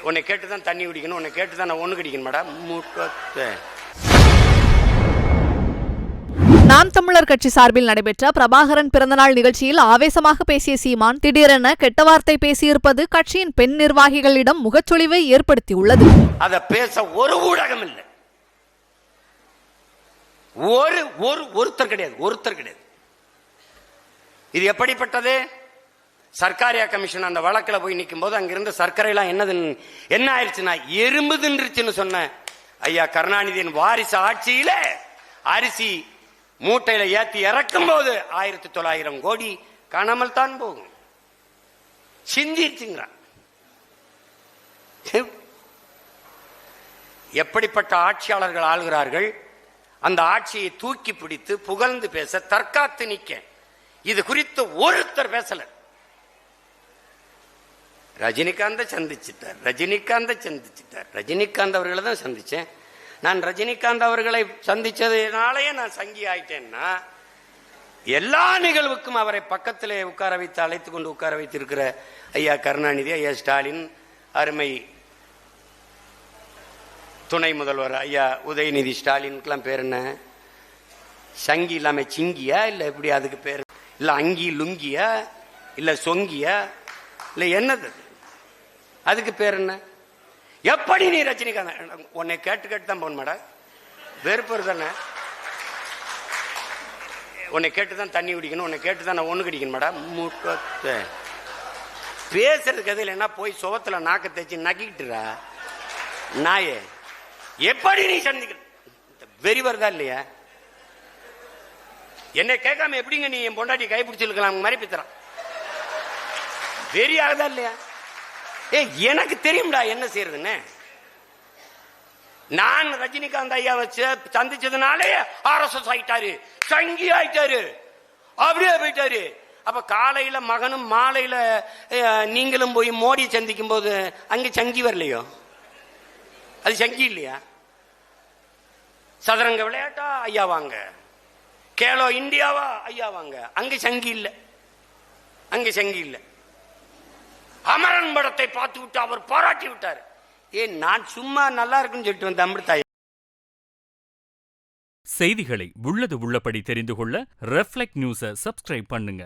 உன்னை கேட்டு தான் தண்ணி குடிக்கணும், உன்னை கேட்டு தான் நான் ஒன்று கடிக்கணும் மேடம். நாம் தமிழர் கட்சி சார்பில் நடைபெற்ற பிரபாகரன் பிறந்தநாள் நிகழ்ச்சியில் ஆவேசமாக பேசிய சீமான் திடீரென கெட்ட வார்த்தை பேசியிருப்பது கட்சியின் பெண் நிர்வாகிகளிடம் முகச்சொலிவை ஏற்படுத்தியுள்ளது. அதை பேச ஒரு ஊடகம் இல்லை, ஒருத்தர் கிடையாது. இது எப்படிப்பட்டது? சர்க்காரியா கமிஷன் அந்த வழக்கில் போய் நிற்கும் போது அங்கிருந்து சர்க்கரை எல்லாம் என்ன ஆயிடுச்சுன்னா எறும்பு தின்றுச்சுன்னு சொன்ன ஐயா கருணாநிதியின் வாரிசு ஆட்சியில அரிசி மூட்டையில ஏத்தி இறக்கும் போது 1900 கோடி காணாமல் தான் போகும். சிந்திச்சுங்கிறான். எப்படிப்பட்ட ஆட்சியாளர்கள் ஆளுகிறார்கள்? அந்த ஆட்சியை தூக்கி பிடித்து புகழ்ந்து பேச, தற்காத்து நிக்க, இது குறித்து ஒருத்தர் பேசல. ரஜினிகாந்த் சந்திச்சிட்டார், ரஜினிகாந்த் அவர்களை தான் சந்திச்சேன். நான் ரஜினிகாந்த் அவர்களை சந்திச்சதுனாலேயே நான் சங்கி ஆயிட்டேன்னா, எல்லா நிகழ்வுக்கும் அவரை பக்கத்திலே உட்கார வைத்து அழைத்து கொண்டு உட்கார வைத்திருக்கிற ஐயா கருணாநிதி, ஐயா ஸ்டாலின், அருமை துணை முதல்வர் ஐயா உதயநிதி ஸ்டாலினுக்கெல்லாம் பேர் என்ன? சங்கி இல்லாம சிங்கியா இல்ல எப்படி அதுக்கு பேர்? இல்ல அங்கி லுங்கியா இல்ல சொங்கியா இல்ல என்னது அதுக்கு பேர் என்ன? எப்படி நீ ரஜினிகாந்த் உன்னை கேட்டு தான் போன மேடம், வெறுப்பு தானே? உன்னை கேட்டு தான் தண்ணி குடிக்கணும், உன்னை கேட்டு தான் நான் ஒன்று கடிக்கணும் மேடம். பேசுறதுக்கு எதில் என்ன போய் சுவத்துல நாக்க தேய்ச்சி நக்கிட்டுறா நாயே. எப்படி நீ சந்திக்க வெறி வருதா இல்லையா? என்னை கேட்காம எப்படிங்க நீ என் பொண்டாட்டி கைப்பிடிச்சிருக்கலாம் மாதிரி பித்தறான். வெறி ஆகுதா இல்லையா? எனக்கு தெரியும்டா என்ன செய்யறதுன்னு. நான் ரஜினிகாந்த் ஐயா வச்சு சந்திச்சதுனாலே RSS ஆயிட்டாரு, சங்கி ஆயிட்டாரு, அப்படியே போயிட்டாரு. அப்ப காலையில மகனும் மாலையில நீங்களும் போய் மோடி சந்திக்கும் போது அங்க சங்கி வரலையோ? அது சங்கி இல்லையா? சதுரங்க விளையாட்டா ஐயா வாங்க, கேலோ இந்தியாவா ஐயா வாங்க, அங்க சங்கி இல்லை. அமரன் படத்தை பார்த்து விட்டு அவர் பாராட்டி விட்டார். நான் சும்மா நல்லா இருக்குன்னு சொல்லிட்டு வந்த அமிர்தாய். செய்திகளை உள்ளது உள்ளபடி தெரிந்து கொள்ள ரெஃப்ளெக்ட் நியூஸை சப்ஸ்கிரைப் பண்ணுங்க.